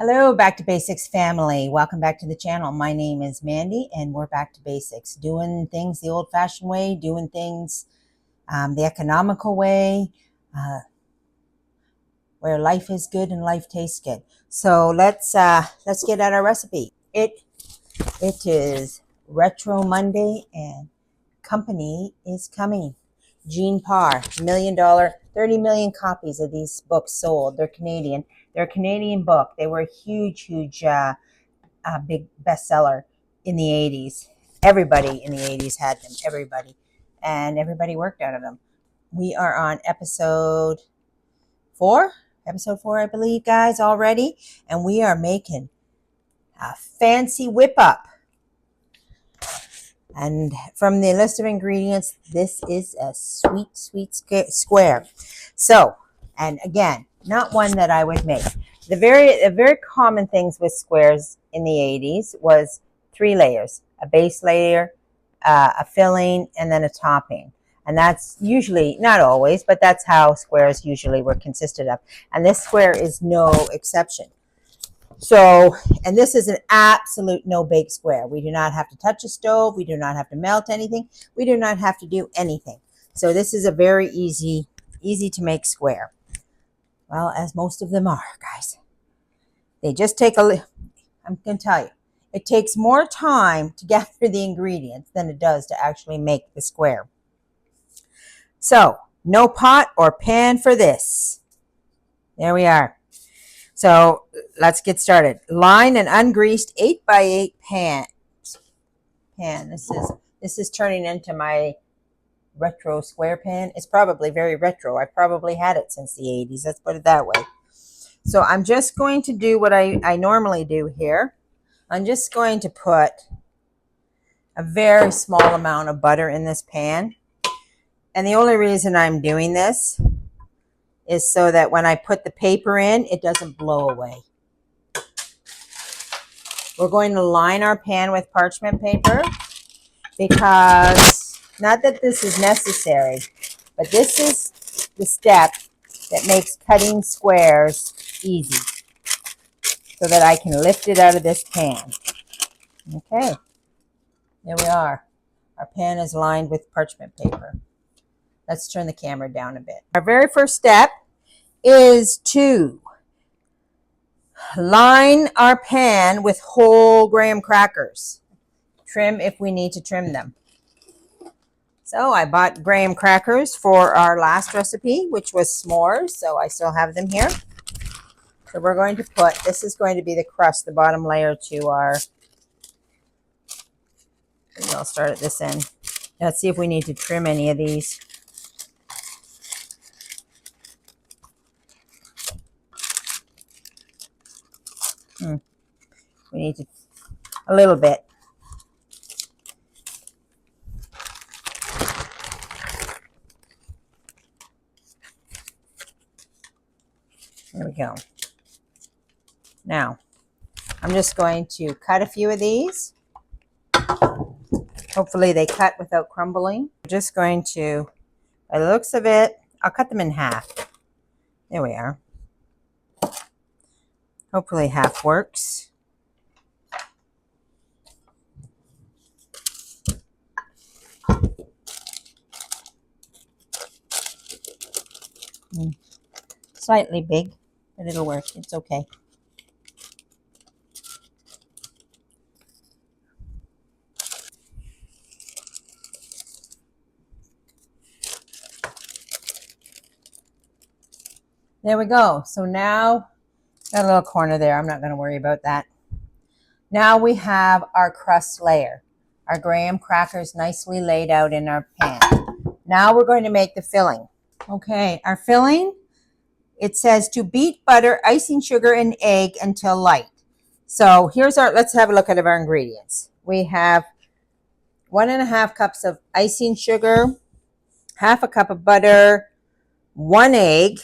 Hello, Back to Basics family. Welcome back to the channel. My name is Mandy and we're back to basics. Doing things the old-fashioned way, doing things the economical way, where life is good and life tastes good. So let's get at our recipe. It is Retro Monday and company is coming. Jean Parr, $1 million, 30 million copies of these books sold. They're Canadian. They're a Canadian book. They were a huge big bestseller in the 80s. Everybody in the 80s had them. Everybody. And everybody worked out of them. We are on episode 4. Episode 4, I believe, guys, already. And we are making a fancy whip up. And from the list of ingredients, this is a sweet, sweet square. So, and again, not one that I would make. The very common things with squares in the 80s was 3 layers: a base layer, a filling, and then a topping. And that's usually, not always, but that's how squares usually were consisted of. And this square is no exception. So, and this is an absolute no-bake square. We do not have to touch a stove. We do not have to melt anything. We do not have to do anything. So this is a very easy to make square. Well, as most of them are, guys. They just take I'm going to tell you, it takes more time to gather the ingredients than it does to actually make the square. So, no pot or pan for this. There we are. So let's get started. Line an ungreased 8x8 pan. This is turning into my retro square pan. It's probably very retro. I probably had it since the 80s. Let's put it that way. So I'm just going to do what I normally do here. I'm just going to put a very small amount of butter in this pan. And the only reason I'm doing this is so that when I put the paper in, it doesn't blow away. We're going to line our pan with parchment paper because, not that this is necessary, but this is the step that makes cutting squares easy so that I can lift it out of this pan. Okay, there we are. Our pan is lined with parchment paper. Let's turn the camera down a bit. Our very first step is to line our pan with whole graham crackers. Trim if we need to trim them. So I bought graham crackers for our last recipe, which was s'mores, so I still have them here. So we're going to put, this is going to be the crust, the bottom layer to our, I'll start at this end. Let's see if we need to trim any of these. We need to, a little bit. There we go. Now, I'm just going to cut a few of these. Hopefully they cut without crumbling. I'm just going to, by the looks of it, I'll cut them in half. There we are. Hopefully half works. Slightly big, but it'll work. It's okay. There we go. So now, got a little corner there. I'm not going to worry about that. Now we have our crust layer. Our graham crackers nicely laid out in our pan. Now we're going to make the filling. Okay, our filling, it says to beat butter, icing sugar, and egg until light. So here's our, let's have a look at our ingredients. We have 1.5 cups of icing sugar, half a cup of butter, 1 egg,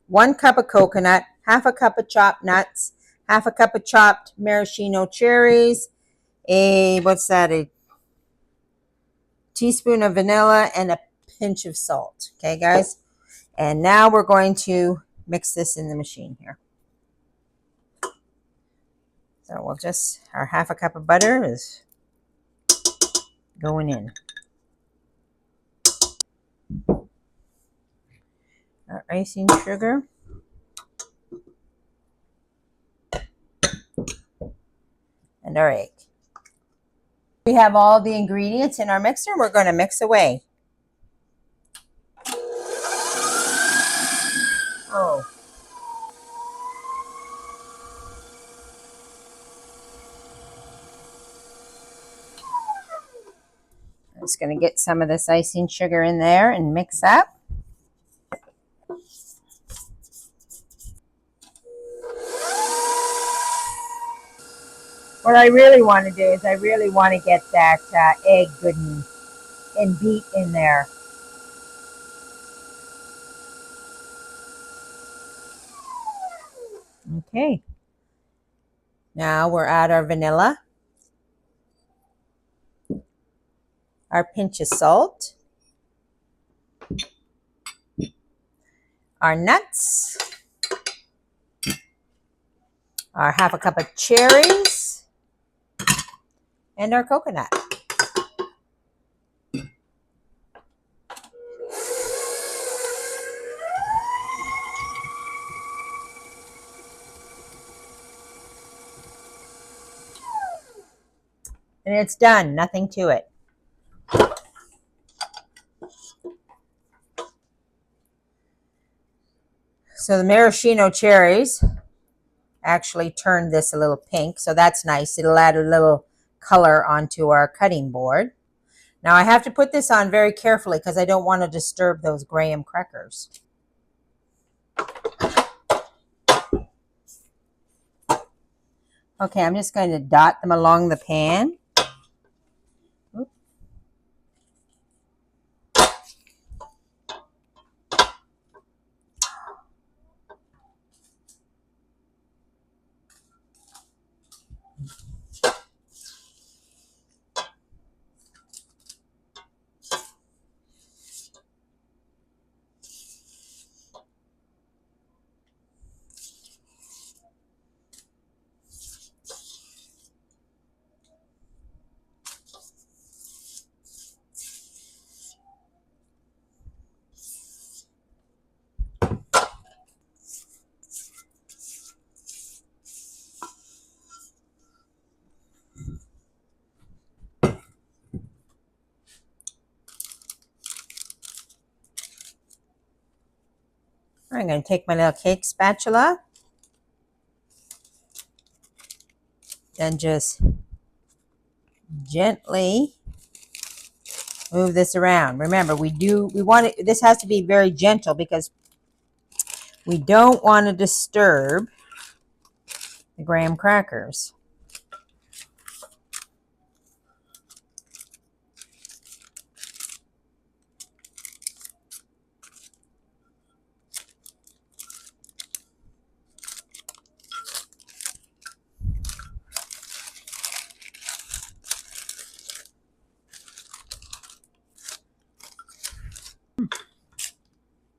1 cup of coconut, half a cup of chopped nuts, half a cup of chopped maraschino cherries, a teaspoon of vanilla, and a pinch of salt. Okay, guys? And now we're going to mix this in the machine here. So we'll just, our half a cup of butter is going in. Our icing sugar. And our egg. We have all the ingredients in our mixer. We're going to mix away. Oh. I'm just going to get some of this icing sugar in there and mix up. What I really want to do is I really want to get that egg good and beat in there. Okay. Now we're at our vanilla, our pinch of salt, our nuts, our half a cup of cherries, and our coconut. And it's done, nothing to it. So the maraschino cherries actually turned this a little pink, so that's nice. It'll add a little color onto our cutting board. Now I have to put this on very carefully because I don't want to disturb those graham crackers. Okay, I'm just going to dot them along the pan. I'm going to take my little cake spatula and just gently move this around. Remember, we want it, this has to be very gentle because we don't want to disturb the graham crackers.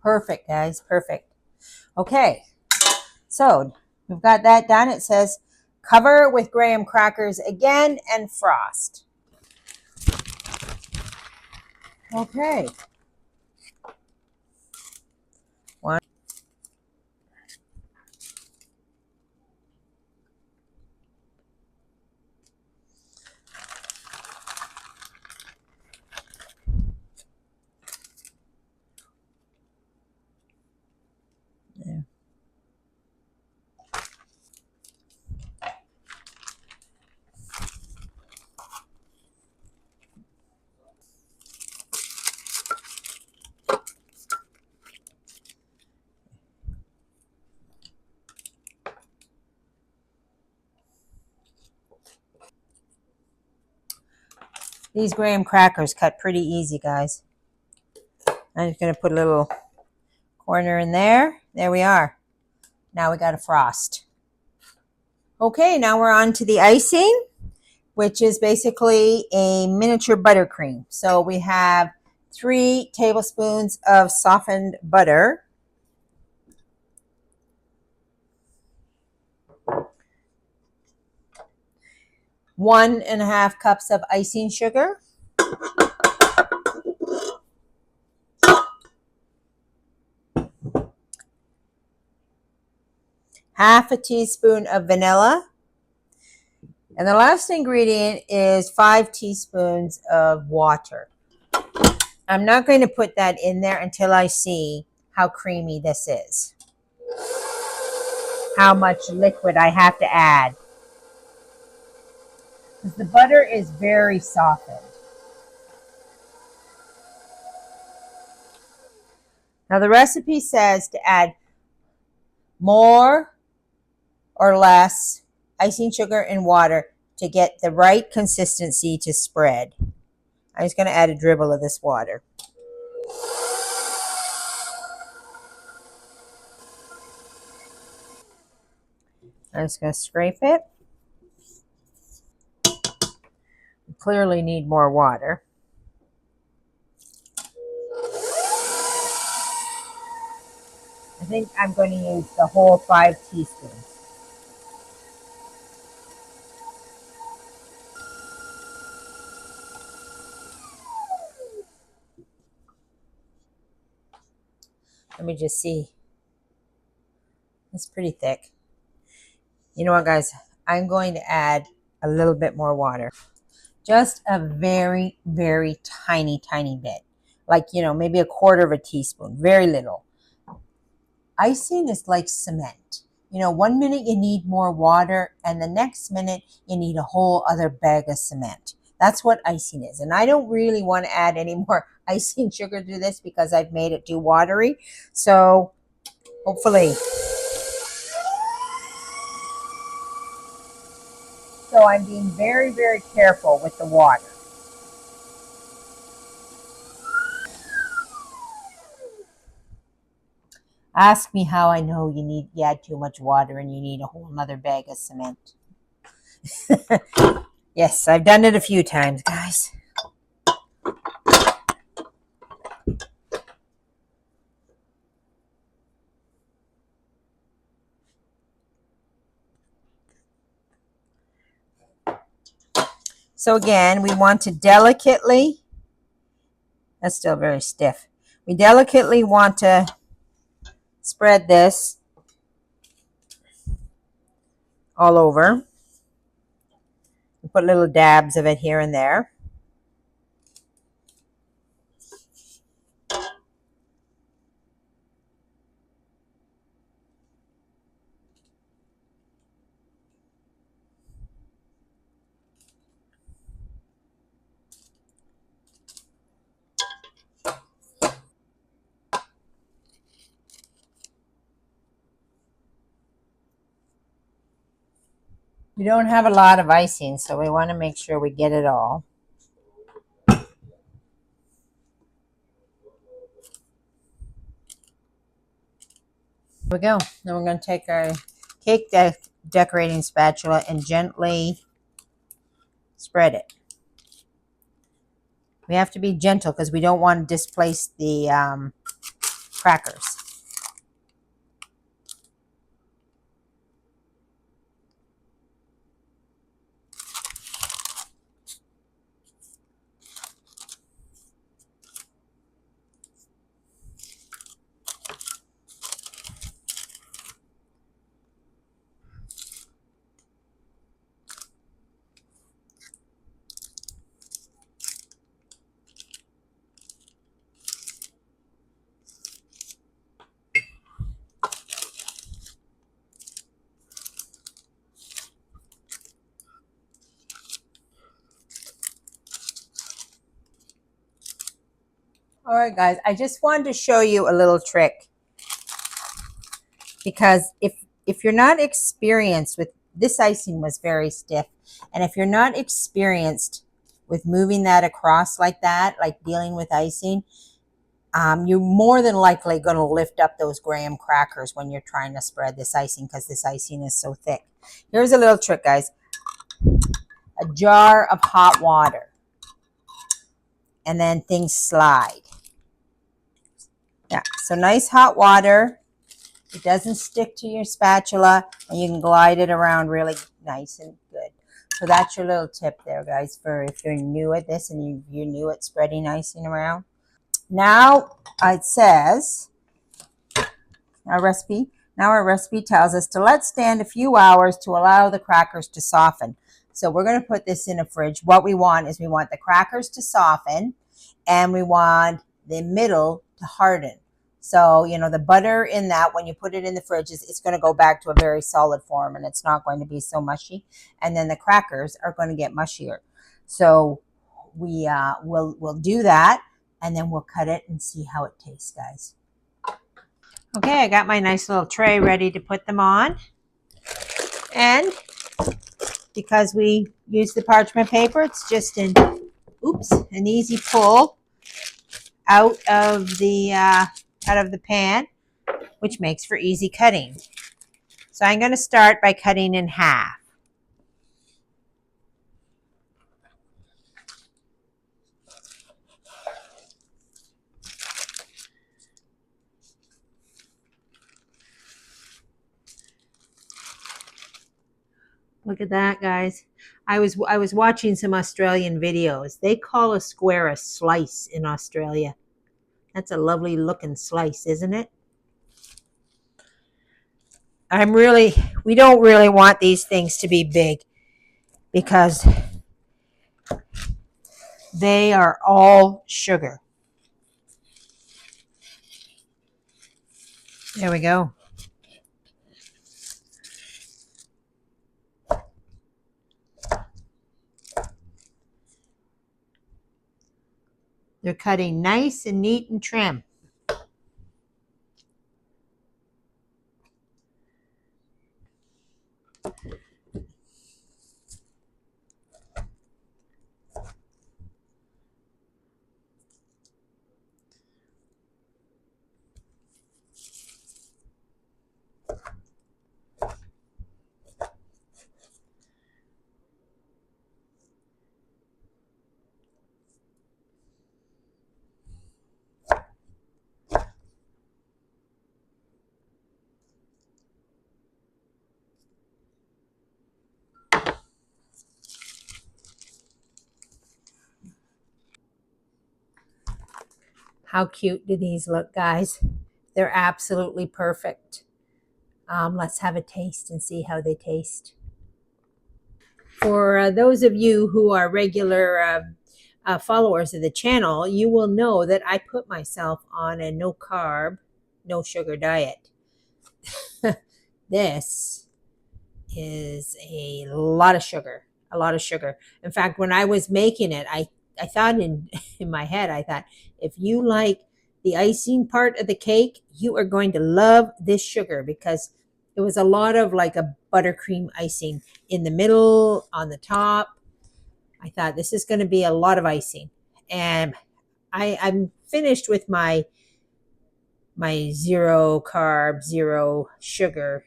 Perfect, guys, perfect. Okay, so we've got that done. It says cover with graham crackers again and frost. Okay. One. There. These graham crackers cut pretty easy, guys. I'm just going to put a little corner in there. There we are. Now we got a frost. Okay, now we're on to the icing, which is basically a miniature buttercream. So we have 3 tablespoons of softened butter. 1.5 cups of icing sugar, half a teaspoon of vanilla, and the last ingredient is 5 teaspoons of water. I'm not going to put that in there until I see how creamy this is, how much liquid I have to add, because the butter is very softened. Now the recipe says to add more or less icing sugar and water to get the right consistency to spread. I'm just going to add a dribble of this water. I'm just going to scrape it. We clearly need more water. I think I'm going to use the whole 5 teaspoons. Let me just see. It's pretty thick. You know what, guys? I'm going to add a little bit more water. Just a very, very tiny, tiny bit. Like, maybe a quarter of a teaspoon. Very little. Icing is like cement. 1 minute you need more water, and the next minute you need a whole other bag of cement. That's what icing is. And I don't really want to add any more icing sugar to this because I've made it too watery. So hopefully. So I'm being very, very careful with the water. Ask me how I know you add too much water and you need a whole nother bag of cement. Yes, I've done it a few times, guys. So again, we want to delicately, that's still very stiff. We delicately want to spread this all over. We put little dabs of it here and there. We don't have a lot of icing, so we want to make sure we get it all. Here we go. Then we're going to take our cake decorating spatula and gently spread it. We have to be gentle because we don't want to displace the crackers. All right, guys, I just wanted to show you a little trick, because if you're not experienced with this, icing was very stiff, and if you're not experienced with moving that across like that, like dealing with icing, you're more than likely going to lift up those graham crackers when you're trying to spread this icing, because this icing is so thick. Here's a little trick, guys. A jar of hot water, and then things slide. Yeah, so nice hot water. It doesn't stick to your spatula, and you can glide it around really nice and good. So that's your little tip there, guys, for if you're new at this and you're new at spreading icing around. Now it says our recipe. Now our recipe tells us to let stand a few hours to allow the crackers to soften. So we're going to put this in a fridge. What we want is we want the crackers to soften and we want the middle to harden. So, you know, the butter in that, when you put it in the fridge, it's going to go back to a very solid form and it's not going to be so mushy. And then the crackers are going to get mushier. So we'll do that and then we'll cut it and see how it tastes, guys. Okay, I got my nice little tray ready to put them on. And because we use the parchment paper, it's just an easy pull out of the pan, which makes for easy cutting. So I'm going to start by cutting in half. Look at that, guys. I was watching some Australian videos. They call a square a slice in Australia. That's a lovely looking slice, isn't it? We don't really want these things to be big because they are all sugar. There we go. They're cutting nice and neat and trim. How cute do these look, guys? They're absolutely perfect. Let's have a taste and see how they taste. For those of you who are regular followers of the channel, you will know that I put myself on a no carb, no sugar diet. This is a lot of sugar, a lot of sugar. In fact, when I was making it, I thought in my head, I thought, if you like the icing part of the cake, you are going to love this sugar because it was a lot of like a buttercream icing in the middle, on the top. I thought this is going to be a lot of icing. And I'm finished with my zero carb, zero sugar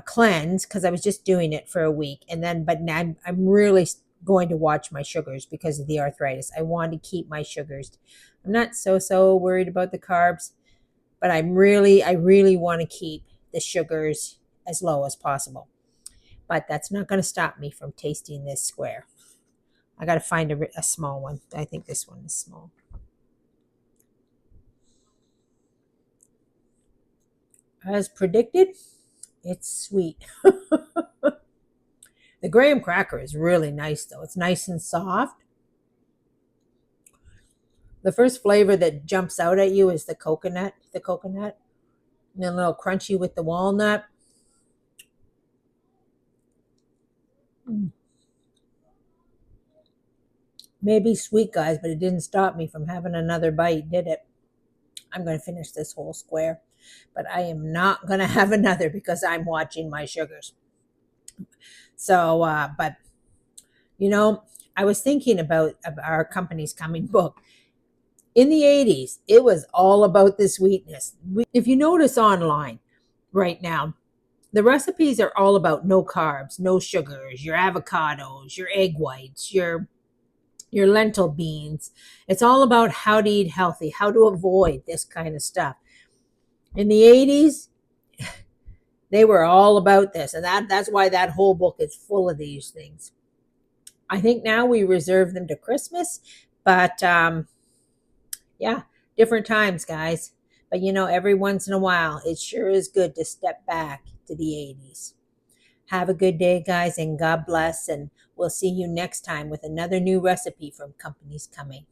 cleanse because I was just doing it for a week. And then, but now I'm really going to watch my sugars because of the arthritis. I want to keep my sugars. I'm not so worried about the carbs, but I really want to keep the sugars as low as possible. But that's not going to stop me from tasting this square. I got to find a small one. I think this one is small. As predicted, it's sweet. The graham cracker is really nice, though. It's nice and soft. The first flavor that jumps out at you is the coconut. And then a little crunchy with the walnut. Maybe sweet, guys, but it didn't stop me from having another bite, did it? I'm going to finish this whole square, but I am not going to have another because I'm watching my sugars. So, but, you know, I was thinking about our company's coming book. In the 80s, it was all about the sweetness. If you notice online right now, the recipes are all about no carbs, no sugars, your avocados, your egg whites, your lentil beans. It's all about how to eat healthy, how to avoid this kind of stuff. In the 80s, They were all about this, and that's why that whole book is full of these things. I think now we reserve them to Christmas, but yeah, different times, guys. But every once in a while, it sure is good to step back to the 80s. Have a good day, guys, and God bless. And we'll see you next time with another new recipe from Companies Coming.